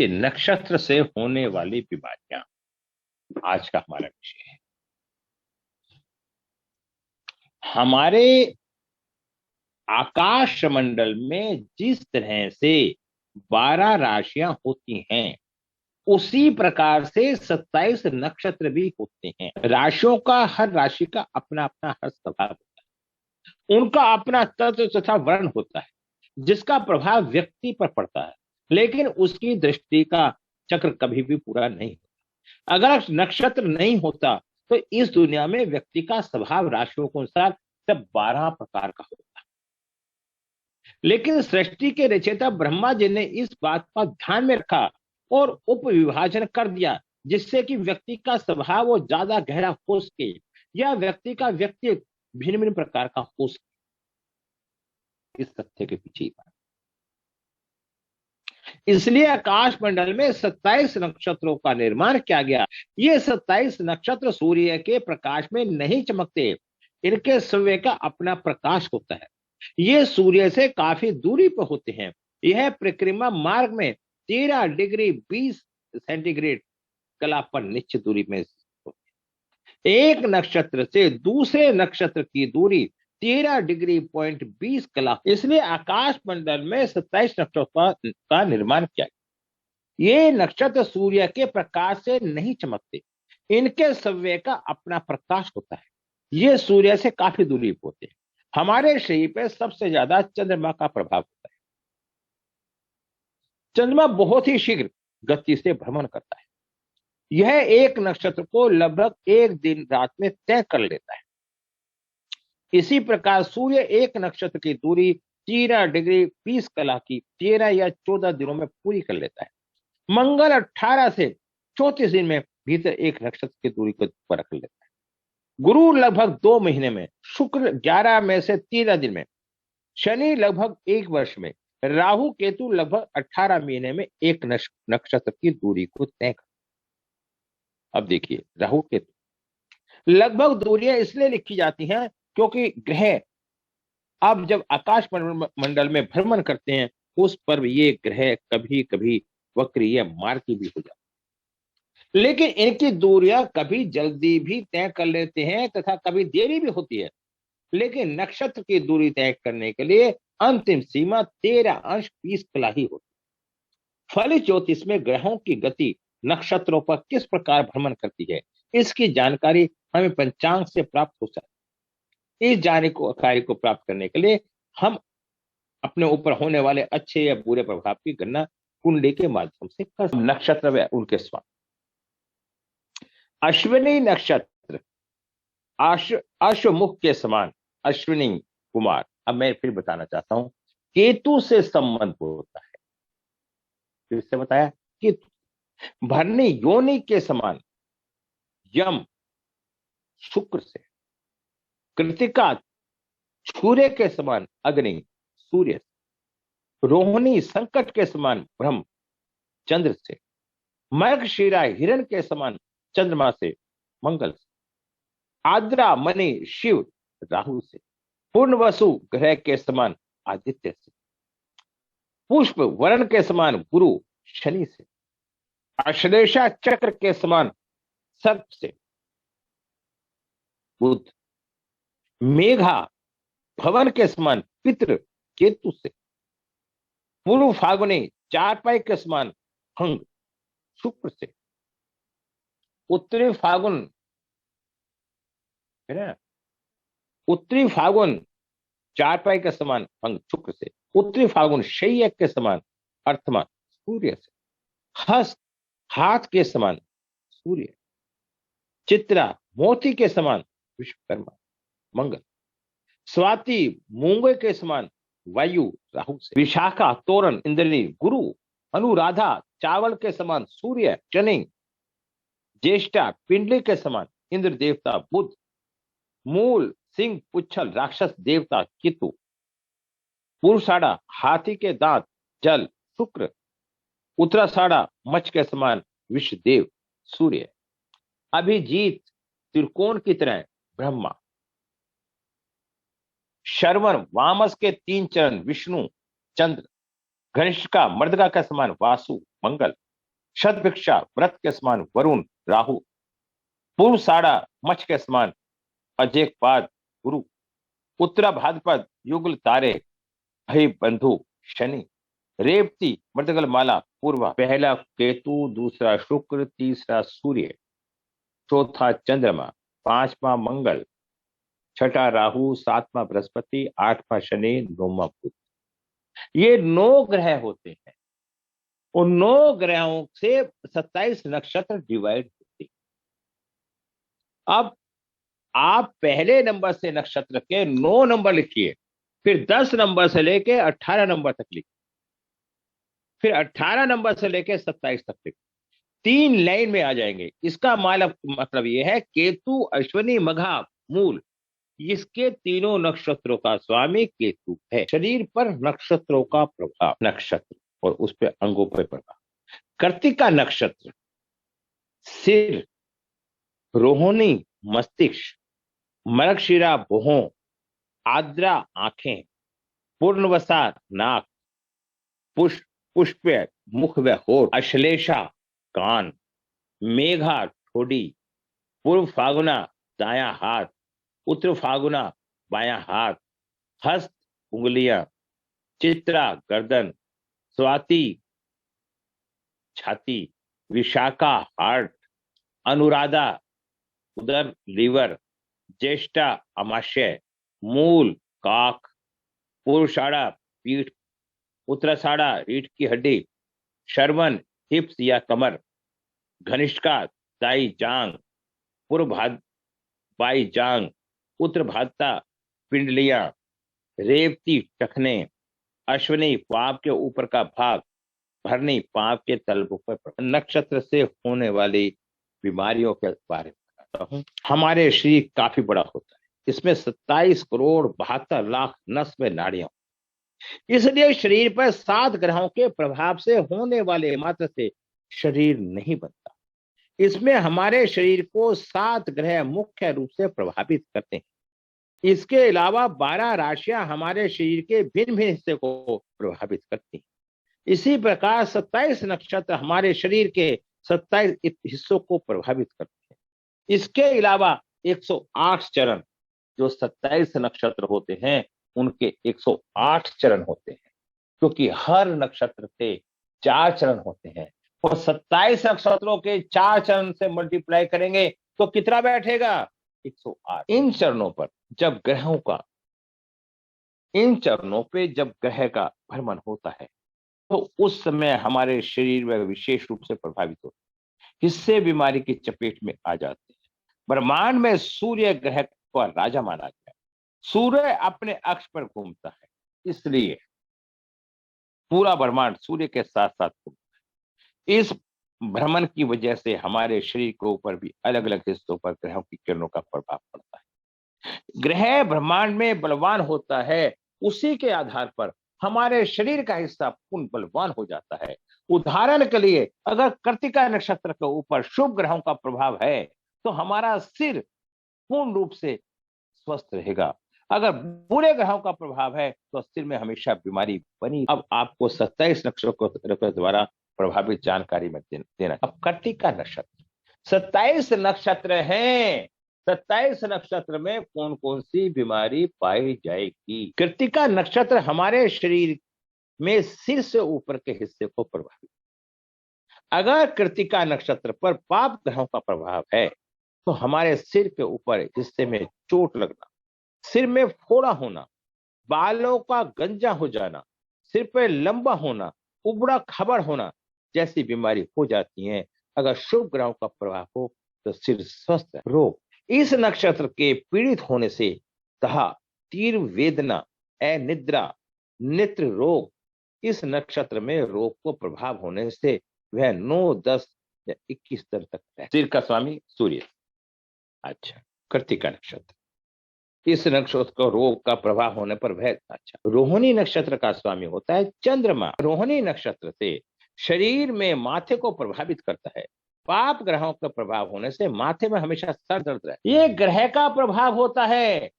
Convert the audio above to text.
कि नक्षत्र से होने वाली बीमारियां आज का हमारा विषय है। हमारे आकाश मंडल में जिस तरह से 12 राशियां होती हैं, उसी प्रकार से 27 नक्षत्र भी होते हैं। राशियों का, हर राशि का अपना अपना हर स्वभाव होता है, उनका अपना तत्व तथा वर्ण होता है, जिसका प्रभाव व्यक्ति पर पड़ता है, लेकिन उसकी दृष्टि का चक्र कभी भी पूरा नहीं होता। अगर नक्षत्र नहीं होता तो इस दुनिया में व्यक्ति का स्वभाव राशियों के अनुसार सब 12 प्रकार का होता है। लेकिन सृष्टि के रचयिता ब्रह्मा जी ने इस बात का ध्यान में रखा और उपविभाजन कर दिया, जिससे कि व्यक्ति का स्वभाव वो ज्यादा गहरा हो सके या व्यक्ति का व्यक्ति भिन्न भिन्न प्रकार का हो सके। इस तथ्य के पीछे ही बात। इसलिए आकाश मंडल में 27 नक्षत्रों का निर्माण किया गया। ये 27 नक्षत्र सूर्य के प्रकाश में नहीं चमकते, इनके सूर्य का अपना प्रकाश होता है। ये सूर्य से काफी दूरी पर होते हैं। यह परिक्रमा मार्ग में 13 डिग्री 20 सेंटीग्रेड कला पर निश्चित दूरी में होते हैं। एक नक्षत्र से दूसरे नक्षत्र की दूरी 13 डिग्री पॉइंट 20 कला। इसलिए आकाश मंडल में 27 नक्षत्रों का निर्माण किया। ये नक्षत्र सूर्य के प्रकाश से नहीं चमकते, इनके सव्य का अपना प्रकाश होता है। ये सूर्य से काफी दूरी पर होते हैं। हमारे शरीर पर सबसे ज्यादा चंद्रमा का प्रभाव होता है। चंद्रमा बहुत ही शीघ्र गति से भ्रमण करता है। यह एक नक्षत्र को लगभग एक दिन रात में तय कर लेता है। इसी प्रकार सूर्य एक नक्षत्र की दूरी 13 डिग्री 20 कला की 13 या 14 दिनों में पूरी कर लेता है। मंगल 18 से 34 दिन में भीतर एक नक्षत्र की दूरी को पूरा कर लेता है। गुरु लगभग 2 महीने में, शुक्र 11 में से 13 दिन में, शनि लगभग 1 वर्ष में, राहु केतु लगभग 18 महीने में एक नक्षत्र की दूरी को तय कर। अब देखिए, राहु केतु लगभग दूरियां इसलिए लिखी जाती हैं क्योंकि ग्रह अब जब आकाश मंडल में भ्रमण करते हैं, उस पर ये ग्रह कभी कभी वक्र या मार्गी भी हो जाते हैं। लेकिन इनकी दूरियां कभी जल्दी भी तय कर लेते हैं तथा कभी देरी भी होती है। लेकिन नक्षत्र की दूरी तय करने के लिए अंतिम सीमा 13 अंश 20 कला ही होती है। फलित ज्योतिष में ग्रहों की गति नक्षत्रों पर किस प्रकार भ्रमण करती है, इसकी जानकारी हमें पंचांग से प्राप्त हो सकती है। इस जानकारी को प्राप्त करने के लिए हम अपने ऊपर होने वाले अच्छे या बुरे प्रभाव की गणना कुंडली के माध्यम से कर। नक्षत्र व उनके स्वामी। अश्विनी नक्षत्र अश्वमुख के समान अश्विनी कुमार। अब मैं फिर बताना चाहता हूं, केतु से संबंध होता है। फिर से बताया, केतु। भरणी योनि के समान यम शुक्र से। कृतिका छूरे के समान अग्नि सूर्य से। रोहिणी संकट के समान ब्रह्म चंद्र से। मर्गशीरा हिरण के समान चंद्रमा से मंगल से। आद्रा मणि शिव राहु से। पूर्णवसु ग्रह के समान आदित्य से। पुष्प वर्ण के समान गुरु शनि से। अश्लेषा चक्र के समान सर्प से बुध। मेघा भवन के समान पितृ केतु से। पूर्व फागुनी चारपाई के समान भंग शुक्र से। उत्तरी फागुन है ना, उत्तरी फागुन चारपाई के समान भंग शुक्र से। उत्तरी फागुन शय्यक के समान अर्थमा सूर्य से। हस्त हाथ के समान सूर्य। चित्रा मोती के समान विश्वकर्मा मंगल। स्वाति मूंगे के समान वायु राहु से। विशाखा तोरण इंद्रनी गुरु। अनुराधा चावल के समान सूर्य शनि। ज्येष्ठा पिंडली के समान इंद्र देवता बुध। मूल सिंह पुच्छल राक्षस देवता केतु। पूर्वाषाढ़ा हाथी के दांत जल शुक्र। उत्तराषाढ़ा मच्छ के समान विश्वदेव सूर्य। अभिजीत त्रिकोण की तरह ब्रह्मा। श्रवण वामस के 3 चरण विष्णु चंद्र। घनिष्ठिका मृदगा का समान वासु मंगल। शतभिक्षा व्रत के समान वरुण राहु, पूर्वषाढ़ा मच्छ के समान अजेकपाद गुरु, उत्तरा भाद्रपद युगल तारे भई बंधु शनि, रेवती मृदगल माला पूर्वा, पहला केतु, दूसरा शुक्र, तीसरा सूर्य, चौथा चंद्रमा, पांचवा मंगल, छठा राहु, सातवां बृहस्पति, आठवां शनि, नौवां बुध। ये 9 ग्रह होते हैं। उन 9 ग्रहों से 27 नक्षत्र डिवाइड होते हैं। अब आप पहले नंबर से नक्षत्र के 9 नंबर लिखिए, फिर 10 नंबर से लेके 18 नंबर तक लिखिए, फिर 18 नंबर से लेके 27 तक लिखिए। 3 लाइन में आ जाएंगे। इसका मतलब यह है केतु, अश्विनी, मघा, मूल, इसके तीनों नक्षत्रों का स्वामी केतु है। शरीर पर नक्षत्रों का प्रभाव, नक्षत्र और उस पे अंगों पर प्रभाव। कृत्तिका नक्षत्र सिर, रोहिणी मस्तिष्क, मृगशिरा भुहों, आद्रा आंखें, पूर्णवसा नाक, पुष्प मुख व होठ, अश्लेषा कान, मेघा ठोडी, पूर्व फागुना दायां हाथ, उत्तर फागुना बायां हाथ, हस्त उंगलियां, चित्रा गर्दन, स्वाति छाती, विशाखा हार्ट, अनुराधा उदर लीवर, ज्येष्ठा अमाशय, मूल काक, पूर्वाषाढ़ा पीठ, उत्तराषाढ़ा रीढ़ की हड्डी, श्रवण हिप्स या कमर, घनिष्ठा दाई जांग, पूर्व बाई जांग, उत्तर भाद्रता पिंडलियां, रेवती टखने, अश्विनी पांव के ऊपर का भाग, भरनी पांव के तलवों पर। नक्षत्र से होने वाली बीमारियों के बारे में बताता हूं। हमारे शरीर काफी बड़ा होता है, इसमें 27 करोड़ 72 लाख नस में नाड़ियां, इसलिए शरीर पर 7 ग्रहों के प्रभाव से होने वाले मात्र से शरीर नहीं बनता। इसमें हमारे शरीर को 7 ग्रह मुख्य रूप से प्रभावित करते हैं। इसके अलावा 12 राशियां हमारे शरीर के भिन्न भिन्न हिस्से को प्रभावित करती हैं। इसी प्रकार 27 नक्षत्र हमारे शरीर के 27 हिस्सों को प्रभावित करते हैं। इसके अलावा 108 चरण, जो 27 नक्षत्र होते हैं उनके 108 चरण होते हैं, क्योंकि हर नक्षत्र से 4 चरण होते हैं और 27 नक्षत्रों के 4 चरण से मल्टीप्लाई करेंगे तो कितना बैठेगा? 108। इन चरणों पर जब ग्रहों का, इन चरणों पे जब ग्रह का भ्रमण होता है तो उस समय हमारे शरीर में विशेष रूप से प्रभावित होते हैं, हिस्से बीमारी की चपेट में आ जाते हैं। ब्रह्मांड में सूर्य ग्रह को राजा माना गया है। सूर्य अपने अक्ष पर घूमता है, इसलिए पूरा ब्रह्मांड सूर्य के साथ साथ घूमता है। इस भ्रमण की वजह से हमारे शरीर के ऊपर भी अलग अलग हिस्सों पर ग्रहों की किरणों का प्रभाव पड़ता है। ग्रह ब्रह्मांड में बलवान होता है, उसी के आधार पर हमारे शरीर का हिस्सा पूर्ण बलवान हो जाता है। उदाहरण के लिए अगर कृत्तिका नक्षत्र के ऊपर शुभ ग्रहों का प्रभाव है तो हमारा सिर पूर्ण रूप से स्वस्थ रहेगा। अगर बुरे ग्रहों का प्रभाव है तो सिर में हमेशा बीमारी बनी। अब आपको 27 नक्षत्रों द्वारा प्रभावित जानकारी में देना। अब कृत्तिका नक्षत्र 27 नक्षत्र हैं। 27 नक्षत्र में कौन कौन सी बीमारी पाई जाएगी? कृत्तिका नक्षत्र हमारे शरीर में सिर से ऊपर के हिस्से को प्रभावित। अगर कृत्तिका नक्षत्र पर पाप ग्रहों का प्रभाव है तो हमारे सिर के ऊपर हिस्से में चोट लगना, सिर में फोड़ा होना, बालों का गंजा हो जाना, सिर पर लंबा होना, उबड़ा खबड़ होना जैसी बीमारी हो जाती है। अगर शुभ ग्रहों का प्रभाव हो तो सिर स्वस्थ है। रोग, इस नक्षत्र के पीड़ित होने से तहा, तीव्र वेदना, अनिद्रा, नेत्र रोग, इस नक्षत्र में रोग को प्रभाव होने से वह 9, 10 या 21 दिन तक है। सिर का स्वामी सूर्य। अच्छा, कृत्तिका नक्षत्र, इस नक्षत्र को रोग का प्रभाव होने पर वह अच्छा। रोहिणी नक्षत्र का स्वामी होता है चंद्रमा। रोहिणी नक्षत्र से शरीर में माथे को प्रभावित करता है। पाप ग्रहों का प्रभाव होने से माथे में हमेशा सर दर्द रहता है। ये ग्रह का प्रभाव होता है।